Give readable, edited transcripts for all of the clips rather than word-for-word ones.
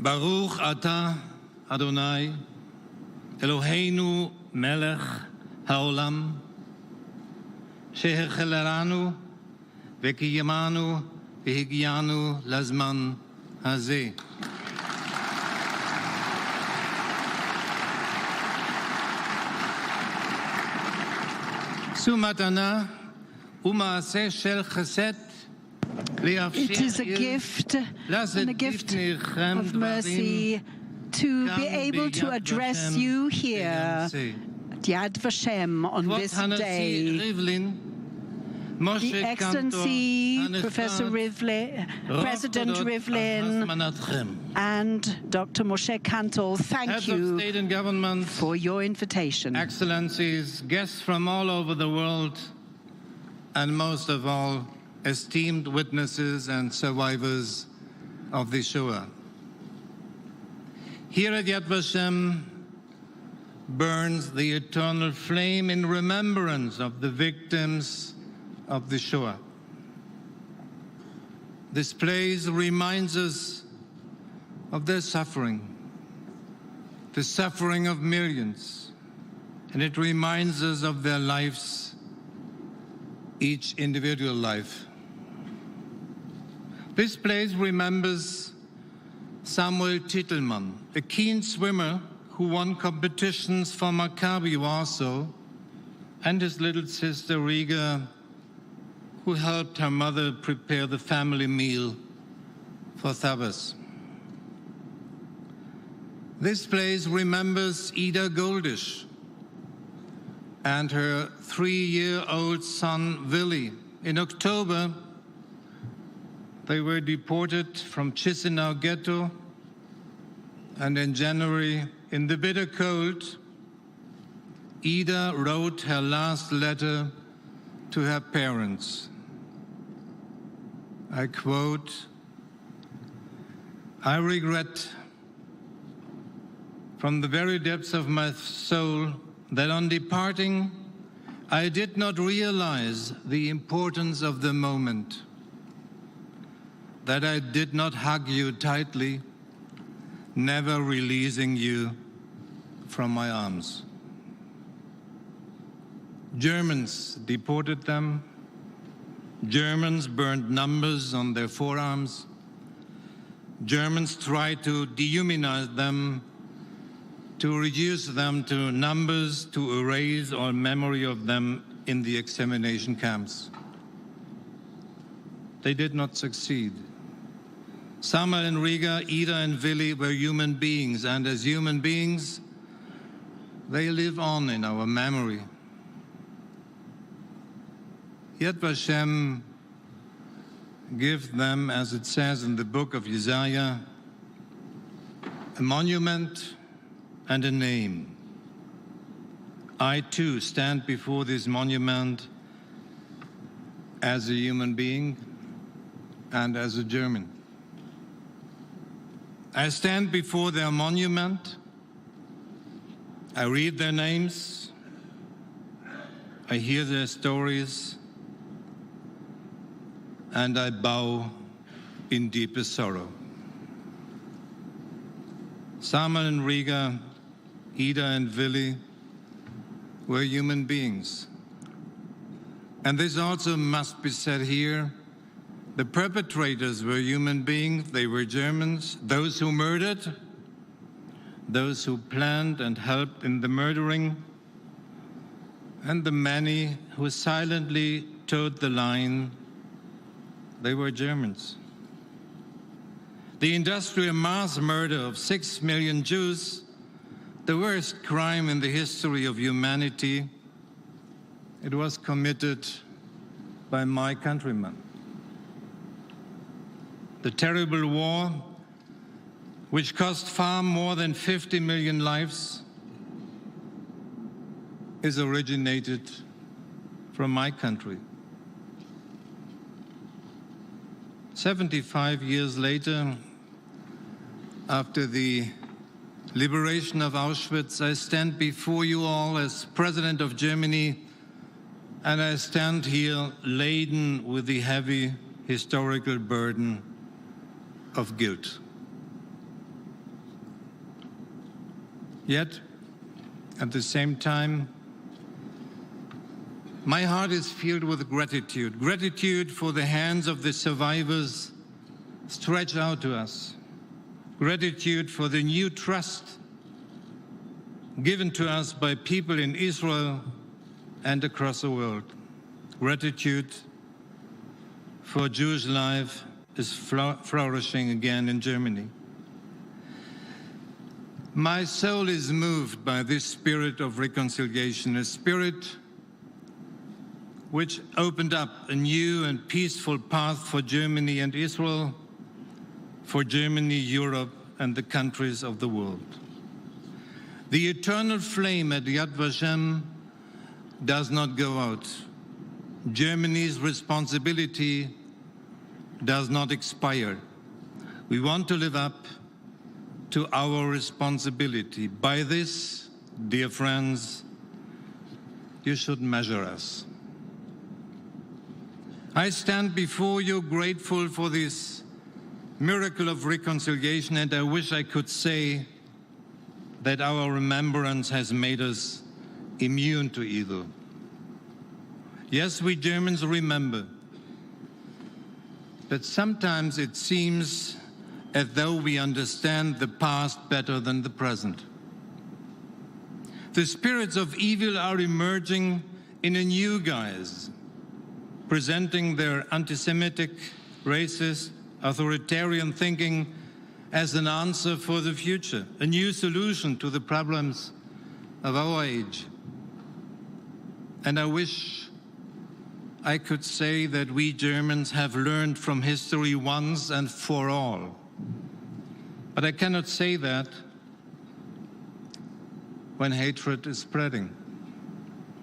Baruch Ata Adonai Eloheinu Melech Haolam Shehecheleranu Vekiyamanu Vehigianu Lazman Hazeh. Sumatana Umaaseh Shel Chesed. It is a gift and a gift of mercy to be able to address you here at Yad Vashem on this day. The Excellency, Professor Rivlin, President Rivlin, and Dr. Moshe Kantor, thank you for your invitation. Excellencies, guests from all over the world, and most of all, esteemed witnesses and survivors of the Shoah. Here at Yad Vashem burns the eternal flame in remembrance of the victims of the Shoah. This place reminds us of their suffering, the suffering of millions, and it reminds us of their lives, each individual life. This place remembers Samuel Titelmann, a keen swimmer who won competitions for Maccabi Warsaw, and his little sister Riga, who helped her mother prepare the family meal for Thabas. This place remembers Ida Goldish and her 3-year-old son Willy. In October, they were deported from Chisinau ghetto, and in January, in the bitter cold, Ida wrote her last letter to her parents. I quote, "I regret from the very depths of my soul that on departing, I did not realize the importance of the moment, that I did not hug you tightly, never releasing you from my arms." Germans deported them. Germans burned numbers on their forearms. Germans tried to dehumanize them, to reduce them to numbers, to erase all memory of them in the extermination camps. They did not succeed. Samuel and Riga, Ida and Willy were human beings, and as human beings, they live on in our memory. Yad Vashem gives them, as it says in the book of Isaiah, a monument and a name. I too stand before this monument as a human being and as a German. I stand before their monument, I read their names, I hear their stories, and I bow in deepest sorrow. Samuel and Riga, Ida and Willy were human beings. And this also must be said here. The perpetrators were human beings, they were Germans. Those who murdered, those who planned and helped in the murdering, and the many who silently towed the line, they were Germans. The industrial mass murder of 6 million Jews, the worst crime in the history of humanity, it was committed by my countrymen. The terrible war, which cost far more than 50 million lives, is originated from my country. 75 years later, after the liberation of Auschwitz, I stand before you all as President of Germany, and I stand here laden with the heavy historical burden of guilt. Yet, at the same time, my heart is filled with gratitude. Gratitude for the hands of the survivors stretched out to us. Gratitude for the new trust given to us by people in Israel and across the world. Gratitude for Jewish life is flourishing again in Germany. My soul is moved by this spirit of reconciliation, a spirit which opened up a new and peaceful path for Germany and Israel, for Germany, Europe, and the countries of the world. The eternal flame at Yad Vashem does not go out. Germany's responsibility does not expire. We want to live up to our responsibility. By this, dear friends, you should measure us. I stand before you grateful for this miracle of reconciliation, and I wish I could say that our remembrance has made us immune to evil. Yes, we Germans remember, but sometimes it seems as though we understand the past better than the present. The spirits of evil are emerging in a new guise, presenting their anti-Semitic, racist, authoritarian thinking as an answer for the future, a new solution to the problems of our age. And I wish I could say that we Germans have learned from history once and for all. But I cannot say that when hatred is spreading.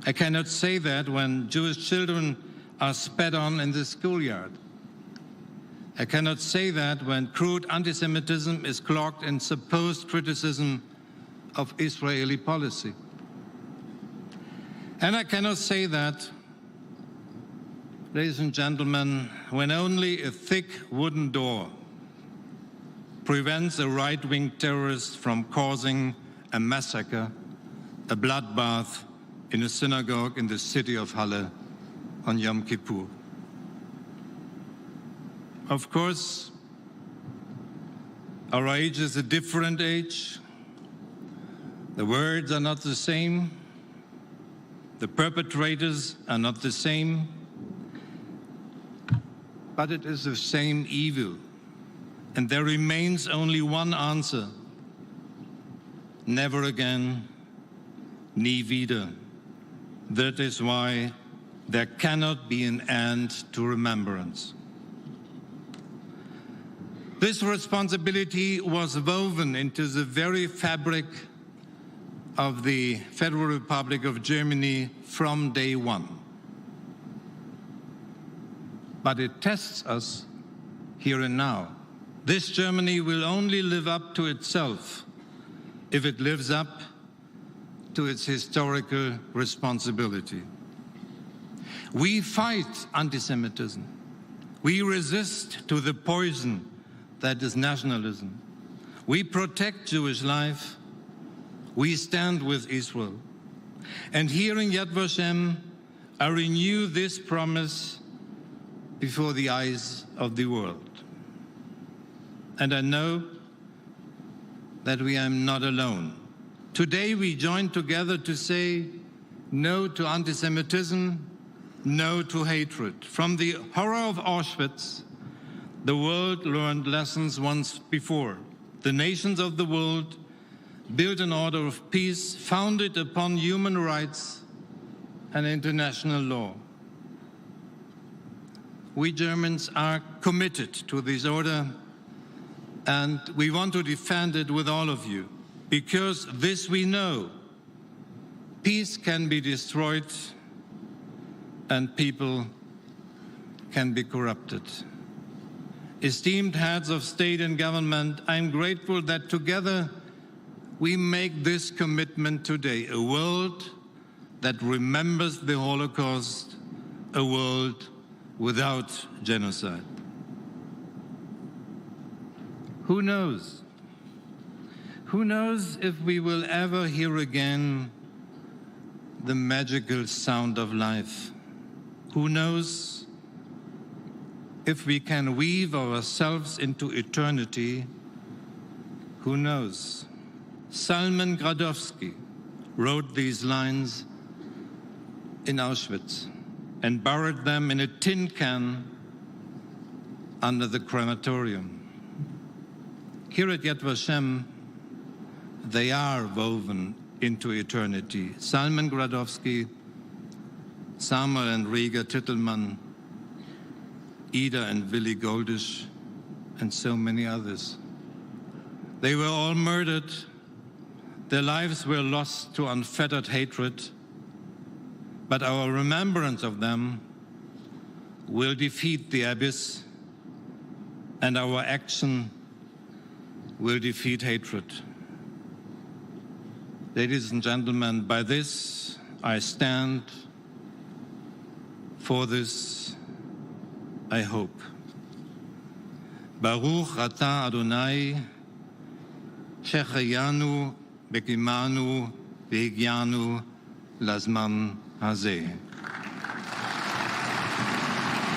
I cannot say that when Jewish children are spat on in the schoolyard. I cannot say that when crude anti-Semitism is cloaked in supposed criticism of Israeli policy. And I cannot say that, ladies and gentlemen, when only a thick wooden door prevents a right-wing terrorist from causing a massacre, a bloodbath in a synagogue in the city of Halle on Yom Kippur. Of course, our age is a different age. The words are not the same. The perpetrators are not the same. But it is the same evil. And there remains only one answer. Never again, nie wieder. That is why there cannot be an end to remembrance. This responsibility was woven into the very fabric of the Federal Republic of Germany from day one. But it tests us here and now. This Germany will only live up to itself if it lives up to its historical responsibility. We fight anti-Semitism. We resist to the poison that is nationalism. We protect Jewish life. We stand with Israel. And here in Yad Vashem, I renew this promise before the eyes of the world. And I know that we are not alone. Today we join together to say no to anti-Semitism, no to hatred. From the horror of Auschwitz, the world learned lessons once before. The nations of the world built an order of peace founded upon human rights and international law. We Germans are committed to this order, and we want to defend it with all of you, because this we know: peace can be destroyed and people can be corrupted. Esteemed heads of state and government, I am grateful that together we make this commitment today: a world that remembers the Holocaust, a world without genocide. Who knows? Who knows if we will ever hear again the magical sound of life? Who knows if we can weave ourselves into eternity? Who knows? Salman Gradowski wrote these lines in Auschwitz and buried them in a tin can under the crematorium. Here at Yad Vashem, they are woven into eternity. Salman Gradowski, Samuel and Riga Tittelmann, Ida and Willy Goldisch, and so many others. They were all murdered. Their lives were lost to unfettered hatred, but our remembrance of them will defeat the abyss, and our action will defeat hatred. Ladies and gentlemen, by this I stand, for this I hope. Baruch atah Adonai, shechayanu bekimanu vehigyanu lazman hazeh.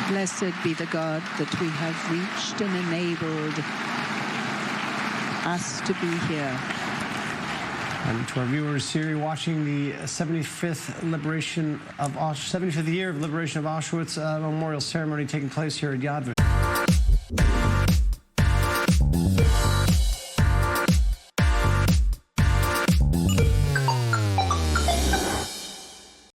Blessed be the God that we have reached and enabled us to be here. And to our viewers here watching the 75th year of liberation of Auschwitz memorial ceremony taking place here at Yad Vashem.